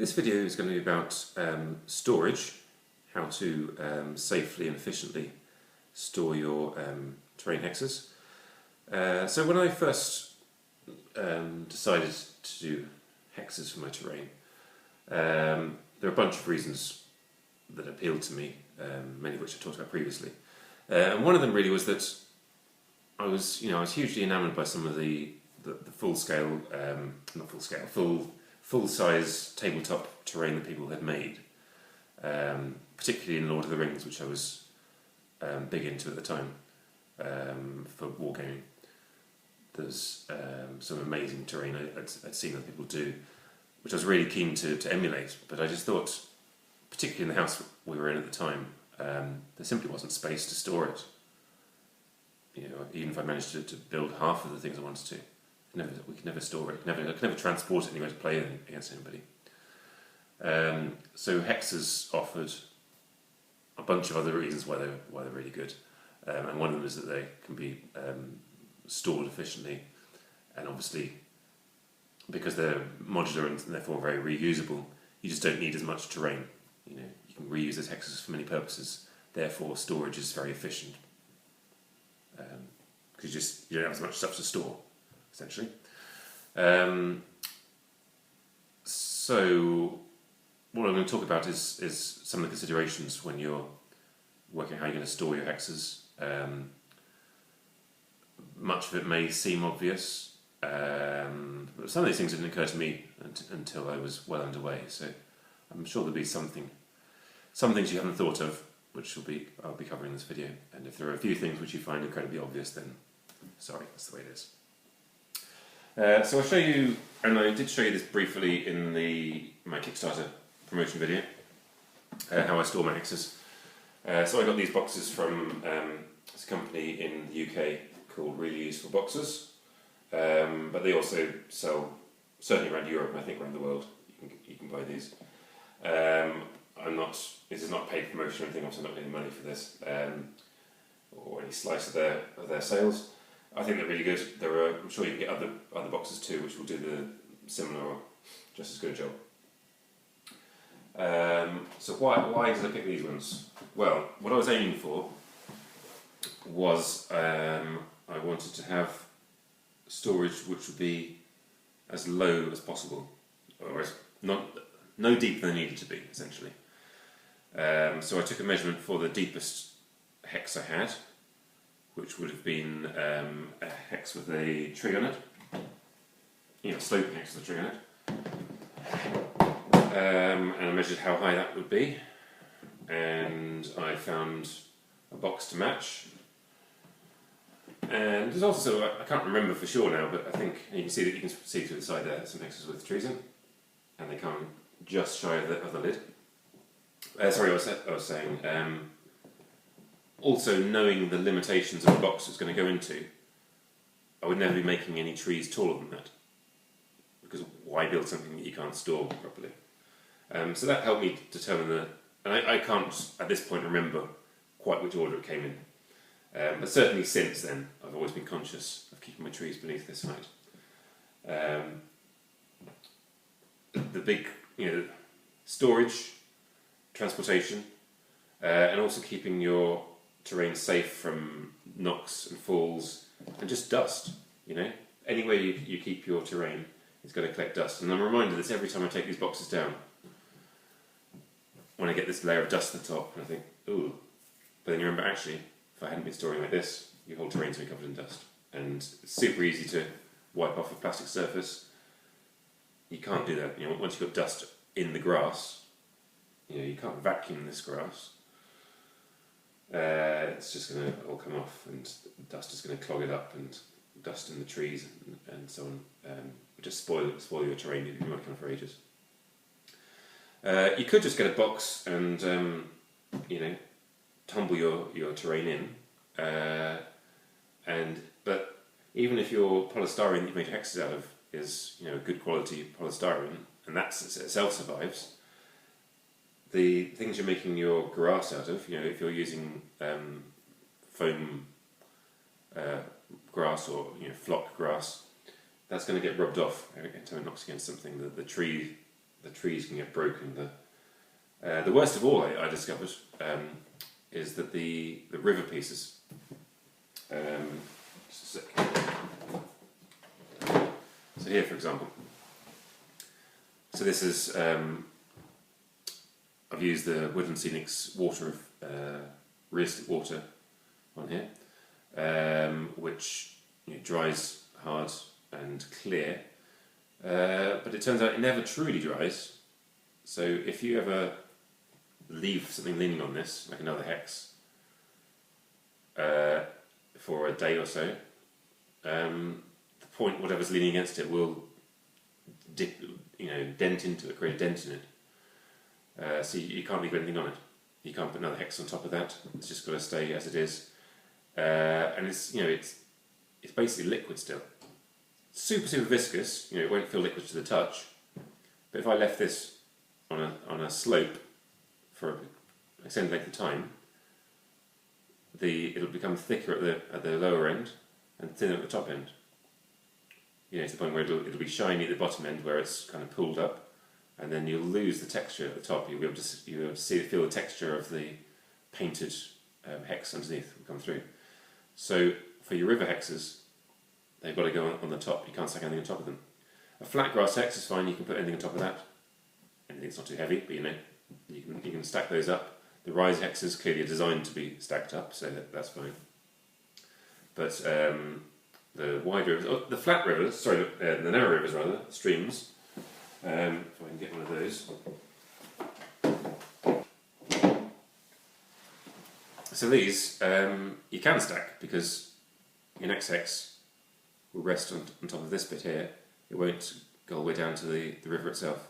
This video is going to be about storage, how to safely and efficiently store your terrain hexes. So when I first decided to do hexes for my terrain, there are a bunch of reasons that appealed to me, many of which I talked about previously. And one of them really was that I was hugely enamoured by some of the full-scale, not full-scale, full-size tabletop terrain that people had made, particularly in Lord of the Rings, which I was big into at the time for wargaming. There's some amazing terrain I'd seen other people do, which I was really keen to emulate, but I just thought, particularly in the house we were in at the time, there simply wasn't space to store it. Even if I managed to build half of the things I wanted to, we could never store it. I could never transport it anywhere to play against anybody. So Hexes offered a bunch of other reasons why they're really good, and one of them is that they can be stored efficiently, and obviously because they're modular and therefore very reusable, you just don't need as much terrain. You can reuse those hexes for many purposes. Therefore, storage is very efficient because you don't have as much stuff to store, essentially. So what I'm going to talk about is some of the considerations when you're working out how you're going to store your hexes. Much of it may seem obvious, but some of these things didn't occur to me until I was well underway. So I'm sure there'll be some things you haven't thought of, which I'll be covering in this video. And if there are a few things which you find incredibly obvious, then sorry, that's the way it is. So I'll show you, and I did show you this briefly in my Kickstarter promotion video, how I store my hexes. So I got these boxes from this company in the UK called Really Useful Boxes, but they also sell, certainly around Europe and I think around the world, you can buy these. This is not paid promotion or anything, I'm not getting any money for this, or any slice of their sales. I think they're really good. I'm sure you can get other boxes too, which will do the similar or just as good a job. So why did I pick these ones? Well, what I was aiming for was I wanted to have storage which would be as low as possible, or no deeper than it needed to be, essentially. So I took a measurement for the deepest hex I had, which would have been a hex with a tree on it, sloping hex with a tree on it, and I measured how high that would be, and I found a box to match. And there's also, I can't remember for sure now, but I think you can see through the side there some hexes with trees in, and they come just shy of the lid. Sorry, I was saying, also knowing the limitations of the box it's going to go into, I would never be making any trees taller than that, because why build something that you can't store properly? So that helped me determine and I can't at this point remember quite which order it came in, but certainly since then I've always been conscious of keeping my trees beneath this height. The big, storage, transportation, and also keeping your terrain safe from knocks and falls and just dust. Anywhere you keep your terrain is going to collect dust, and I'm reminded of this every time I take these boxes down. When I get this layer of dust at the top, and I think, ooh, but then you remember, actually, if I hadn't been storing like this, your whole terrain's been covered in dust, and it's super easy to wipe off a plastic surface. You can't do that. Once you've got dust in the grass, you can't vacuum this grass. It's just going to all come off, and dust is going to clog it up, and dust in the trees and so on. Just spoil your terrain. You might come for ages. You could just get a box and tumble your terrain in, but even if your polystyrene that you've made hexes out of is a good quality polystyrene, and that itself survives, the things you're making your grass out of, if you're using foam grass or flock grass, that's going to get rubbed off every time it knocks against something. The tree the trees can get broken. The worst of all, I discovered, is that the river pieces. Just a sec. So here, for example. So this is, I've used the Woodland Scenics water of realistic water on here, which dries hard and clear, but it turns out it never truly dries. So if you ever leave something leaning on this, like another hex, for a day or so, the point, whatever's leaning against it, will dent into it, create a dent in it. So you can't leave anything on it. You can't put another hex on top of that. It's just got to stay as it is. And it's basically liquid still. Super viscous. It won't feel liquid to the touch. But if I left this on a slope for an extended length of time, it'll become thicker at the lower end and thinner at the top end. To the point where it'll be shiny at the bottom end where it's kind of pulled up, and then you'll lose the texture at the top. You'll be able to feel the texture of the painted hex underneath will come through. So for your river hexes, they've got to go on the top. You can't stack anything on top of them. A flat grass hex is fine. You can put anything on top of that. Anything's not too heavy, but you can stack those up. The rise hexes clearly are designed to be stacked up, so that's fine. But the wide rivers, the flat rivers, the narrow rivers rather, streams. If I can get one of those. So these you can stack, because your next hex will rest on top of this bit here. It won't go all the way down to the river itself.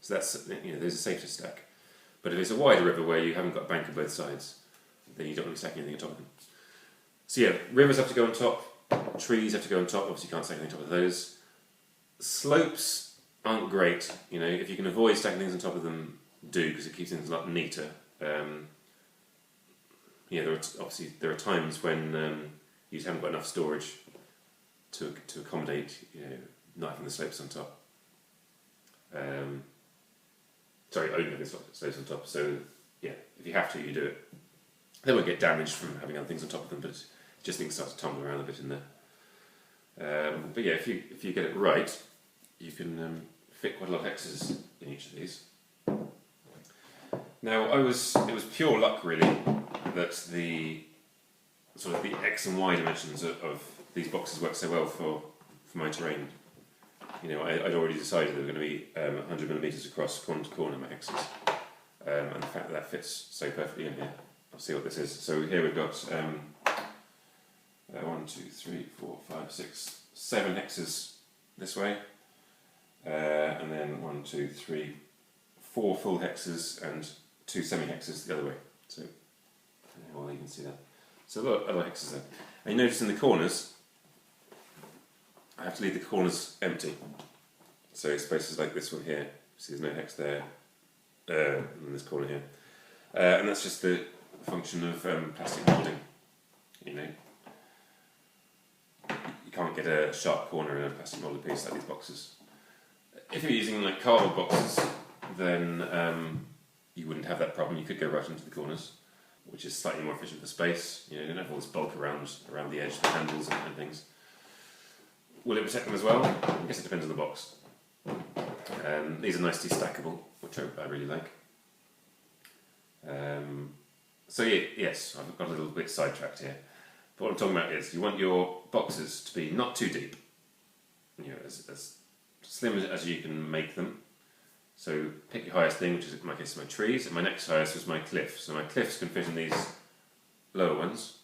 So that's there's a safe to stack. But if it's a wider river where you haven't got a bank on both sides, then you don't want to stack anything on top of them. So yeah, rivers have to go on top, trees have to go on top, obviously you can't stack anything on top of those. Slopes aren't great, if you can avoid stacking things on top of them, do, because it keeps things a lot neater. There are times when you just haven't got enough storage to accommodate, not having the slopes on top. Only having the slopes on top. So yeah, if you have to, you do it. They won't get damaged from having other things on top of them, but just things start to tumble around a bit in there. But yeah, if you get it right, you can fit quite a lot of hexes in each of these. Now, it was pure luck really that the X and Y dimensions of these boxes work so well for my terrain. I'd already decided they were going to be 100mm across corner to corner, my hexes, and the fact that fits so perfectly in here. I'll see what this is. So here we've got 1, 2, 3, 4, 5, 6, 7 hexes this way, and then 1, 2, 3, 4 full hexes and 2 semi-hexes the other way. So, well, you can see that. So a lot of hexes there. And you notice in the corners, I have to leave the corners empty. So spaces like this one here, see there's no hex there, in this corner here. And that's just the function of plastic moulding. You can't get a sharp corner in a plastic moulded piece like these boxes. If you're using like cardboard boxes, then you wouldn't have that problem. You could go right into the corners, which is slightly more efficient for space. You don't have all this bulk around the edge, the handles and things. Will it protect them as well? I guess it depends on the box. These are nicely stackable, which I really like. So yeah, yes, I've got a little bit sidetracked here. But what I'm talking about is you want your boxes to be not too deep, as slim as you can make them. So pick your highest thing, which is in my case my trees, and my next highest was my cliff. So my cliffs can fit in these lower ones,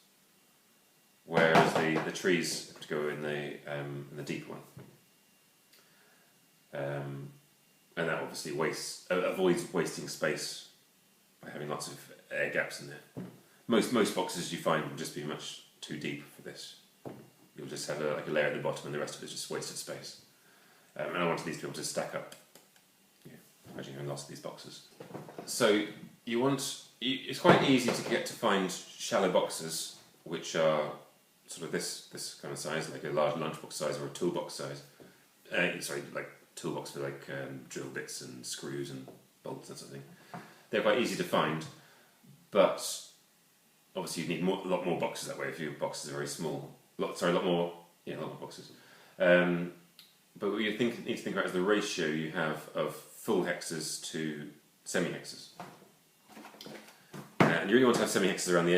whereas the trees have to go in the deep one. And that obviously avoids wasting space by having lots of air gaps in there. Most boxes you find will just be much too deep for this. You'll just have a layer at the bottom and the rest of it is just wasted space. And I wanted these to be able to stack up. Imagine having lots of these boxes. So it's quite easy to find shallow boxes which are sort of this kind of size, like a large lunchbox size or a toolbox size. toolbox for like drill bits and screws and bolts and something. They're quite easy to find, but obviously you need a lot more boxes that way if your boxes are very small. A lot more boxes. But what you need to think about is the ratio you have of full hexes to semi-hexes. And you really want to have semi-hexes around the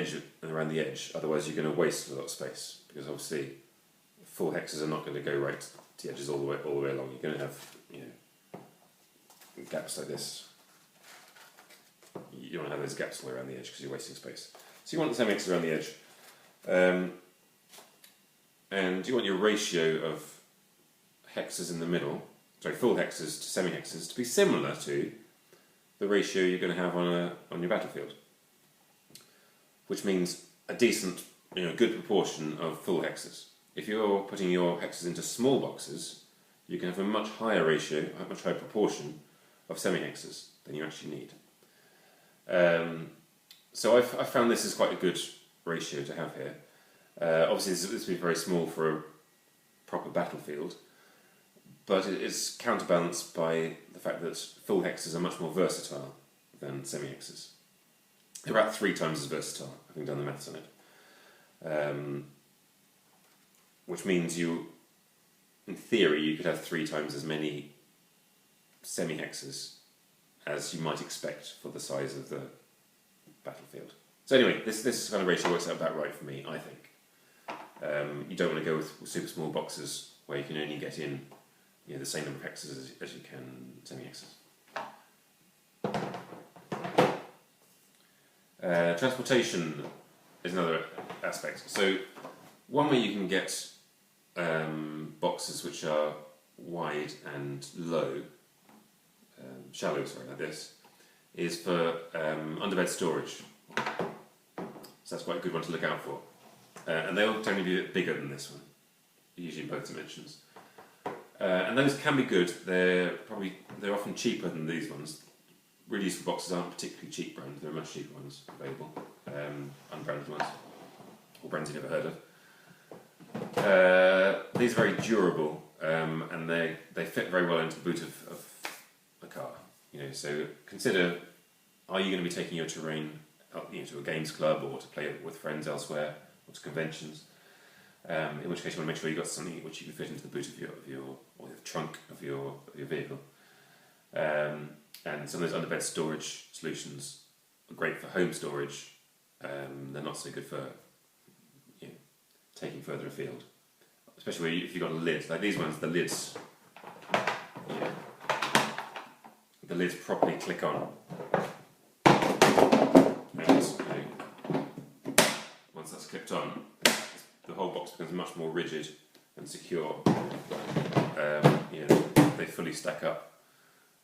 edge, otherwise you're going to waste a lot of space, because obviously full hexes are not going to go right to the edges all the way along. You're going to have gaps like this. You don't want to have those gaps all around the edge because you're wasting space. So you want the semi-hexes around the edge. And you want your ratio of hexes in the middle, full hexes to semi-hexes, to be similar to the ratio you're going to have on your battlefield. Which means a decent, good proportion of full hexes. If you're putting your hexes into small boxes, you can have a much higher ratio, a much higher proportion of semi-hexes than you actually need. So I've found this is quite a good ratio to have here. Obviously this would be very small for a proper battlefield, but it is counterbalanced by the fact that full hexes are much more versatile than semi-hexes. They're about 3 times as versatile, having done the maths on it. Which means in theory, you could have 3 times as many semi-hexes as you might expect for the size of the battlefield. So anyway, this kind of ratio works out about right for me, I think. You don't want to go with super small boxes where you can only get in the same number of hexes as you can semi-hexes. Transportation is another aspect. So one way you can get boxes which are wide and shallow, like this, is for underbed storage. So that's quite a good one to look out for. And they'll tend to be a bit bigger than this one, usually in both dimensions. And those can be good. They're often cheaper than these ones. Really useful boxes aren't particularly cheap brands. There are much cheaper ones available, unbranded ones, or brands you never heard of. These are very durable, and they fit very well into the boot of a car. So consider: are you going to be taking your terrain, to a games club, or to play with friends elsewhere, or to conventions? In which case, you want to make sure you've got something which you can fit into the boot of or the trunk of your vehicle. And some of those underbed storage solutions are great for home storage. They're not so good for taking further afield, especially if you've got a lid. Like these ones, the lids properly click on. And once that's clipped on, the whole box becomes much more rigid and secure. They fully stack up.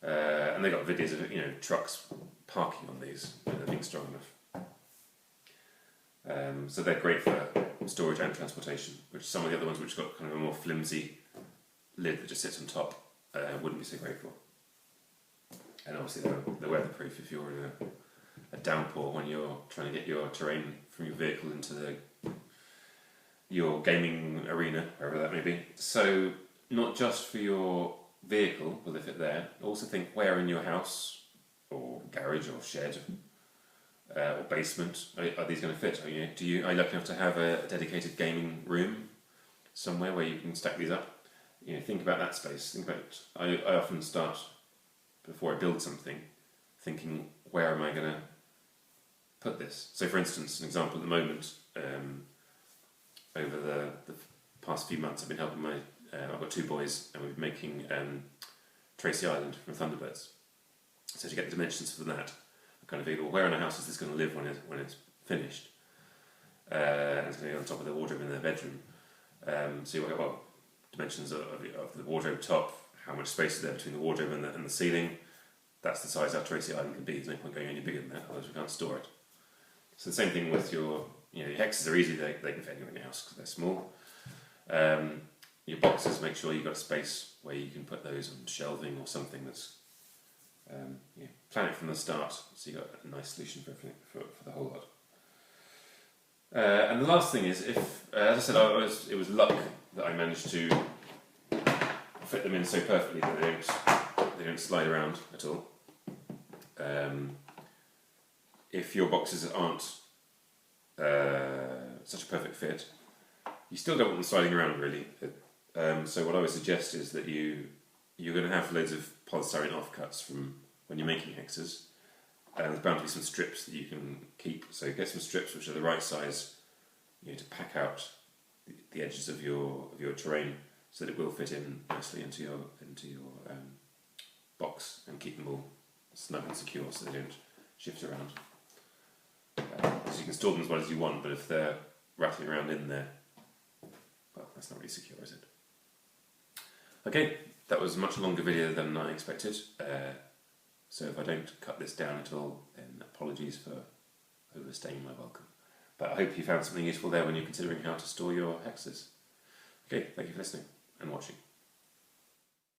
And they've got videos of trucks parking on these, they're being strong enough. So they're great for storage and transportation, which some of the other ones which got kind of a more flimsy lid that just sits on top wouldn't be so great for. And obviously they're weatherproof if you're in a downpour when you're trying to get your terrain from your vehicle into your gaming arena, wherever that may be. So not just for your vehicle will they fit there. Also think where in your house or garage or shed or basement are these going to fit? Are you lucky enough to have a dedicated gaming room somewhere where you can stack these up? Think about that space. Think about it. I often start before I build something thinking, where am I going to put this? So for instance, an example at the moment, over the past few months I've been helping I've got 2 boys and we've been making Tracy Island from Thunderbirds. So to get the dimensions for that, I kind of figured, well, where in a house is this going to live when it's finished? And it's going to be on top of the wardrobe in their bedroom. So you work out dimensions of the wardrobe top, how much space is there between the wardrobe and the ceiling. That's the size our Tracy Island can be. There's no point going any bigger than that, otherwise we can't store it. So the same thing with your hexes are easy, they can fit anywhere in your house because they're small. Your boxes, make sure you've got space where you can put those on shelving or something that's plan it from the start so you've got a nice solution for everything, for the whole lot. And the last thing is, if as I said, it was luck that I managed to fit them in so perfectly that they don't slide around at all. If your boxes aren't such a perfect fit, you still don't want them sliding around really. So what I would suggest is that you're going to have loads of polystyrene offcuts from when you're making hexes. There's bound to be some strips that you can keep. So get some strips which are the right size, to pack out the edges of your terrain so that it will fit in nicely into your box and keep them all snug and secure so they don't shift around. So you can store them as well as you want, but if they're rattling around in there, well, that's not really secure, is it? Okay, that was a much longer video than I expected, so if I don't cut this down at all, then apologies for overstaying my welcome. But I hope you found something useful there when you're considering how to store your hexes. Okay, thank you for listening and watching.